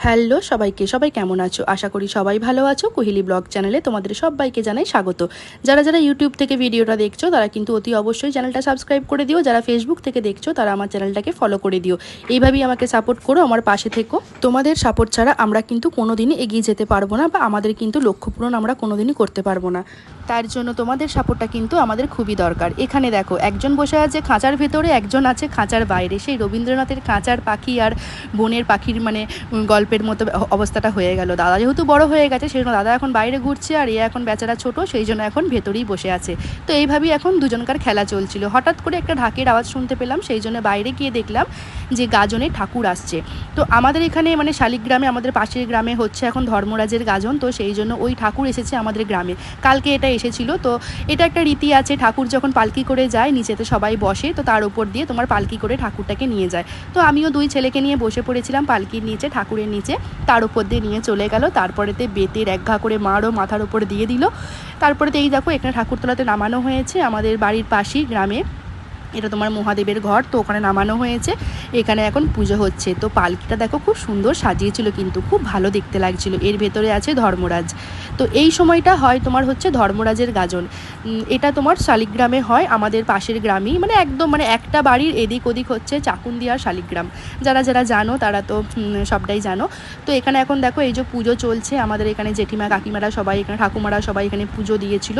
Hello সবাইকে, সবাই কেমন আছো? আশা করি সবাই ভালো আছো। কোহেলি ব্লগ চ্যানেলে তোমাদের সবাইকে জানাই স্বাগত। যারা যারা ইউটিউব থেকে ভিডিওটা দেখছো তারা কিন্তু অতি অবশ্যই চ্যানেলটা সাবস্ক্রাইব করে দিও। যারা ফেসবুক থেকে দেখছো তারা আমার চ্যানেলটাকে ফলো করে দিও। এইভাবেই আমাকে সাপোর্ট করো, আমার পাশে থেকো। তোমাদের সাপোর্ট ছাড়া আমরা কিন্তু কোনোদিনই এগিয়ে যেতে পারবো না, বা আমাদের কিন্তু লক্ষ্য পূরণ আমরা কোনোদিনই করতে পারবো না। তার জন্য তোমাদের সাপোর্টটা কিন্তু আমাদের খুবই দরকার। এখানে দেখো, একজন বসে আছে খাঁচার ভেতরে, একজন আছে খাঁচার বাইরে। সেই রবীন্দ্রনাথের খাঁচার পাখি আর বনের পাখির মানে গল্পের মতো অবস্থাটা হয়ে গেল। দাদা যেহেতু বড় হয়ে গেছে সেই জন্য দাদা এখন বাইরে ঘুরছে, আর এ এখন বেচারা ছোট, সেই জন্য এখন ভেতরেই বসে আছে। তো এইভাবেই এখন দুজনকার খেলা চলছিল। হঠাৎ করে একটা ঢাকের আওয়াজ শুনতে পেলাম, সেই জন্য বাইরে গিয়ে দেখলাম যে গাজনে ঠাকুর আসছে। তো আমাদের এখানে মানে শালিগ্রামে, আমাদের পাশের গ্রামে হচ্ছে এখন ধর্মরাজের গাজন, তো সেই জন্য ওই ঠাকুর এসেছে আমাদের গ্রামে। কালকে এটা এসেছিল। তো এটা একটা রীতি আছে, ঠাকুর যখন পালকি করে যায় নিচেতে সবাই বসে, তো তার উপর দিয়ে তোমার পালকি করে ঠাকুরটাকে নিয়ে যায়। তো আমিও দুই ছেলেকে নিয়ে বসে পড়েছিলাম পালকির নিচে, ঠাকুরের নিচে। তার উপর দিয়ে নিয়ে চলে গেল। তারপরেতে বেতের এক ঘা করে মারও মাথার উপর দিয়ে দিল। তারপরেতে এই দেখো, এখানে ঠাকুরতলাতে নামানো হয়েছে আমাদের বাড়ির পাশেই গ্রামে। এটা তোমার মহাদেবের ঘর, তো ওখানে নামানো হয়েছে। এখানে এখন পুজো হচ্ছে। তো পালকিটা দেখো খুব সুন্দর সাজিয়েছিল, কিন্তু খুব ভালো দেখতে লাগছিল। এর ভেতরে আছে ধর্মরাজ। তো এই সময়টা হয় তোমার হচ্ছে ধর্মরাজের গাজন। এটা তোমার শালিগ্রামে হয়, আমাদের পাশের গ্রামেই, মানে একদম মানে একটা বাড়ির এদিক ওদিক হচ্ছে চাকুন্দিয়া আর শালিগ্রাম। যারা যারা জানো তারা তো সবটাই জানো। তো এখানে এখন দেখো এই যে পুজো চলছে, আমাদের এখানে জেঠিমা কাকিমারা সবাই, এখানে ঠাকুমারা সবাই এখানে পুজো দিয়েছিল।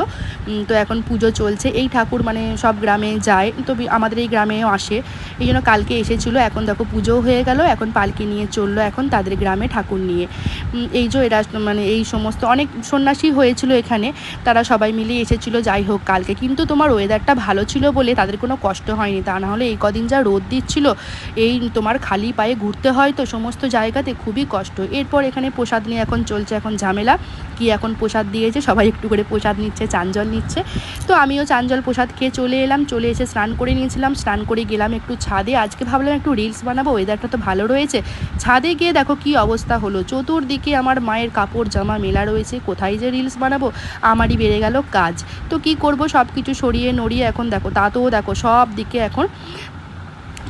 তো এখন পুজো চলছে। এই ঠাকুর মানে সব গ্রামে যায়, তো আমাদের এই গ্রামেও আসে, এই জন্য কালকে এসেছিলো। এখন দেখো পুজোও হয়ে গেল, এখন পালকি নিয়ে চললো এখন তাদের গ্রামে ঠাকুর নিয়ে। এই যে এরা মানে এই সমস্ত অনেক সন্ন্যাসী হয়েছিল এখানে, তারা সবাই মিলে এসেছিলো। যাই হোক, কালকে কিন্তু তোমার ওয়েদারটা ভালো ছিল বলে তাদের কোনো কষ্ট হয়নি, তা না হলে এই কদিন যা রোদ দিচ্ছিল, এই তোমার খালি পায়ে ঘুরতে হয় তো সমস্ত জায়গাতে, খুবই কষ্ট। এরপর এখানে প্রসাদ নিয়ে এখন চলছে এখন ঝামেলা। কি এখন প্রসাদ দিয়েছে, সবাই একটু করে প্রসাদ নিচ্ছে, চাঞ্জল নিচ্ছে। তো আমিও চাঞ্জল প্রসাদ খেয়ে চলে এলাম। চলে এসে স্নান করে নিয়েছিলাম, স্নান করে গেলাম একটু ছাদে। আজকে ভাবলাম একটু রিলস বানাবো, ওয়েদারটা তো ভালো রয়েছে। ছাদে গিয়ে দেখো কি অবস্থা হলো, চতুর্দিকে আমার মায়ের কাপড় জামা মেলা রয়েছে, কোথায় যে রিলস বানাবো, আমারই বেড়ে গেল কাজ। তো কি করব, সব কিছু সরিয়ে নড়িয়ে এখন দেখো, তাতেও দেখো সব দিকে এখন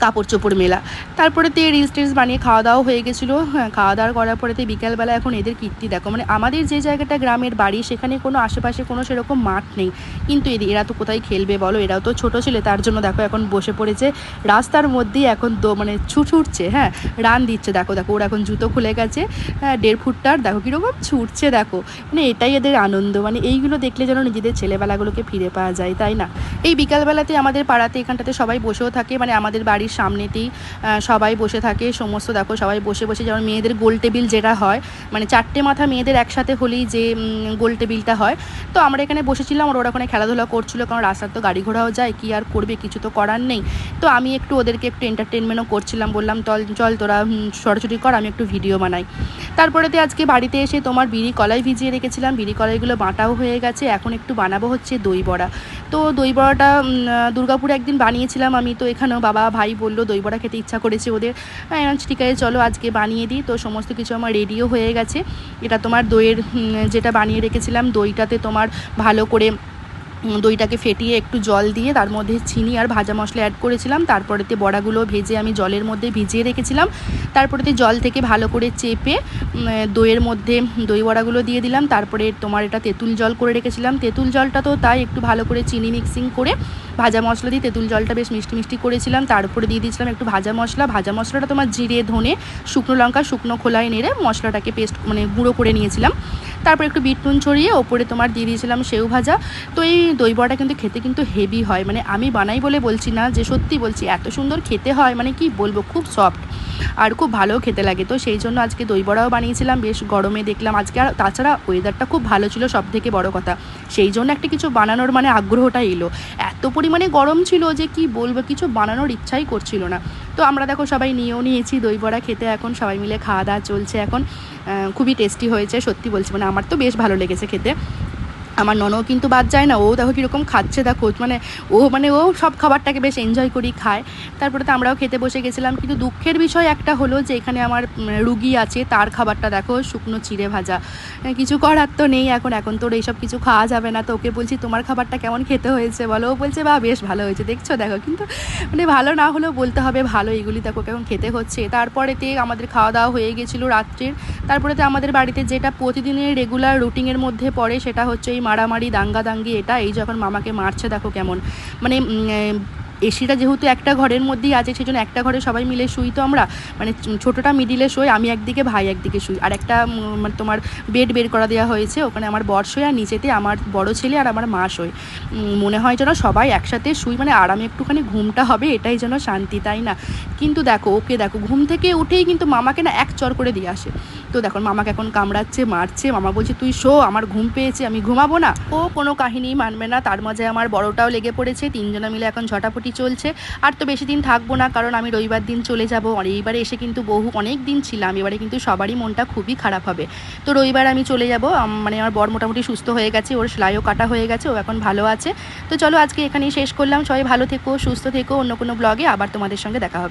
কাপড় চোপড় মেলা। তারপরে তো রিলস টিলস বানিয়ে খাওয়া দাওয়া হয়ে গেছিলো। হ্যাঁ, খাওয়া দাওয়া করার পরেতে বিকেলবেলা এখন এদের কীর্তি দেখো, মানে আমাদের যে জায়গাটা গ্রামের বাড়ি সেখানে কোনো আশেপাশে কোনো সেরকম মাঠ নেই, কিন্তু এরা তো কোথায় খেলবে বলো, এরাও তো ছোটো ছেলে, তার জন্য দেখো এখন বসে পড়েছে রাস্তার মধ্যেই, এখন মানে ছুটছে। হ্যাঁ, রান দিচ্ছে। দেখো দেখো ওর এখন জুতো খুলে গেছে, হ্যাঁ 1.5 ফুটটার, দেখো কীরকম ছুটছে দেখো, মানে এটাই এদের আনন্দ। মানে এইগুলো দেখলে যেন নিজেদের ছেলেবেলাগুলোকে ফিরে পাওয়া যায়, তাই না? এই বিকালবেলাতে আমাদের পাড়াতে এখানটাতে সবাই বসেও থাকে, মানে আমাদের বাড়ির সামনেতেই সবাই বসে থাকে সমস্ত। দেখো সবাই বসে বসে, যেমন মেয়েদের গোল টেবিল যেটা হয়, মানে 4টে মাথা মেয়েদের একসাথে হলেই যে গোল টেবিলটা হয়, তো আমরা এখানে বসেছিলাম। আর ওরা ওখানে খেলাধুলা করছিল, কারণ রাস্তার তো গাড়ি ঘোড়াও যায়, কি আর করবে, কিছু তো করার নেই। তো আমি একটু ওদেরকে একটু এন্টারটেনমেন্টও করছিলাম, বললাম চল তোরা ছড়াছড়ি কর, আমি একটু ভিডিও বানাই। তারপরেতে আজকে বাড়িতে এসে তোমার বিড়ি কলাই ভিজিয়ে রেখেছিলাম, বিড়ি কলাইগুলো বাটাও হয়ে গেছে। এখন একটু বানাবো হচ্ছে দই বড়া। তো দই বড়াটা দুর্গাপুরে একদিন বানিয়েছিলাম আমি, তো এখানেও বাবা ভাই বললো দই বড়া খেতে ইচ্ছা করেছে ওদের। ঠিক আছে চলো আজকে বানিয়ে দিই। তো সমস্ত কিছু আমার রেডিও হয়ে গেছে। এটা তোমার দইয়ের যেটা বানিয়ে রেখেছিলাম, দইটাতে তোমার ভালো করে দইটাকে ফেটিয়ে একটু জল দিয়ে তার মধ্যে চিনি আর ভাজা মশলা অ্যাড করেছিলাম। তারপরেতে বড়াগুলো ভেজে আমি জলের মধ্যে ভিজিয়ে রেখেছিলাম। তারপরেতে জল থেকে ভালো করে চেপে দইয়ের মধ্যে দই বড়াগুলো দিয়ে দিলাম। তারপরে তোমার এটা তেঁতুল জল করে রেখেছিলাম, তেঁতুল জলটা তো তাই একটু ভালো করে চিনি মিক্সিং করে ভাজা মশলা দিয়ে তেঁতুল জলটা বেশ মিষ্টি মিষ্টি করেছিলাম। তারপরে দিয়ে দিয়েছিলাম একটু ভাজা মশলা। ভাজা মশলাটা তোমার জিরে ধনে শুকনো লঙ্কা শুকনো খোলায় নেড়ে মশলাটাকে পেস্ট মানে গুঁড়ো করে নিয়েছিলাম। তারপর একটু বিট নুন ছড়িয়ে ওপরে তোমার দিয়ে দিয়েছিলাম সেও ভাজা। তো এই দই বড়াটা কিন্তু খেতে কিন্তু হেভি হয়, মানে আমি বানাই বলে বলছি না, যে সত্যি বলছি এত সুন্দর খেতে হয়, মানে কি বলবো, খুব সফট আর খুব ভালো খেতে লাগে। তো সেই জন্য আজকে দই বড়াও বানিয়েছিলাম, বেশ গরমে দেখলাম আজকে। আর তাছাড়া ওয়েদারটা খুব ভালো ছিল, সব থেকে বড় কথা, সেই জন্য একটা কিছু বানানোর মানে আগ্রহটা এলো। এত পরিমাণে গরম ছিল যে কি বলবো, কিছু বানানোর ইচ্ছাই করছিল না। তো আমরা দেখো সবাই নিয়েও নিয়েছি দই বড়া খেতে, এখন সবাই মিলে খাওয়া দাওয়া চলছে এখন। খুবই টেস্টি হয়েছে সত্যি বলছি, মানে আমার তো বেশ ভালো লেগেছে খেতে। আমার ননও কিন্তু বাদ যায় না, ও দেখো কীরকম খাচ্ছে, দেখো ও সব খাবারটাকে বেশ এনজয় করেই খায়। তারপরে তো আমরাও খেতে বসে গেছিলাম, কিন্তু দুঃখের বিষয় একটা হলো যে এখানে আমার রুগী আছে, তার খাবারটা দেখো শুকনো চিড়ে ভাজা। কিছু করার তো নেই, এখন তোর এইসব কিছু খাওয়া যাবে না। তো ওকে বলছি তোমার খাবারটা কেমন খেতে হয়েছে বলো, ও বলছে বা বেশ ভালো হয়েছে। দেখছো, দেখো কিন্তু ভালো না হলেও বলতে হবে ভালো, এগুলি দেখো কেমন খেতে হচ্ছে। তারপরেতে আমাদের খাওয়া দাওয়া হয়ে গেছিলো রাত্রির। তারপরেতে আমাদের বাড়িতে যেটা প্রতিদিনের রেগুলার রুটিনের মধ্যে পড়ে সেটা হচ্ছে এই মারামারি দাঙ্গাদাঙ্গি। এই যখন মামাকে মারছে দেখো কেমন, মানে এসিটা যেহেতু একটা ঘরের মধ্যেই আছে, সেই জন্য একটা ঘরে সবাই মিলে শুই। তো আমরা ছোটোটা মিডিলে শুই, আমি একদিকে, ভাই একদিকে শুই। আর একটা তোমার বেড বের করা দেওয়া হয়েছে, ওখানে আমার বর শোয়, আর নিচেতে আমার বড় ছেলে আর আমার মা শোয়। মনে হয় যেন সবাই একসাথে শুই, আরামে একটুখানি ঘুমটা হবে, এটাই যেন শান্তি, তাই না? কিন্তু দেখো ওকে, দেখো ঘুম থেকে উঠেই কিন্তু মামাকে না এক চর করে দিয়ে আসে। তো দেখো মামাকে এখন কামড়াচ্ছে, মারছে। মামা বলছে তুই শো, আমার ঘুম পেয়েছে, আমি ঘুমাবো না। ও কোনো কাহিনী মানবে না। তার মাঝে আমার বড়টাও লেগে পড়েছে, তিনজনে মিলে এখন ঝটাপটি চলছে। আর তো বেশি দিন থাকবো না, কারণ আমি রবিবার দিন চলে যাবো। আর এইবারে এসে কিন্তু অনেক দিন ছিলাম, এবারে কিন্তু সবারই মনটা খুবই খারাপ হবে। তো রবিবার আমি চলে যাবো। আমার বর মোটামুটি সুস্থ হয়ে গেছে, ওর সেলাইও কাটা হয়ে গেছে, ও এখন ভালো আছে। তো চলো আজকে এখানেই শেষ করলাম। সবাই ভালো থেকো, সুস্থ থেকো। অন্য কোনো ব্লগে আবার তোমাদের সঙ্গে দেখা হবে।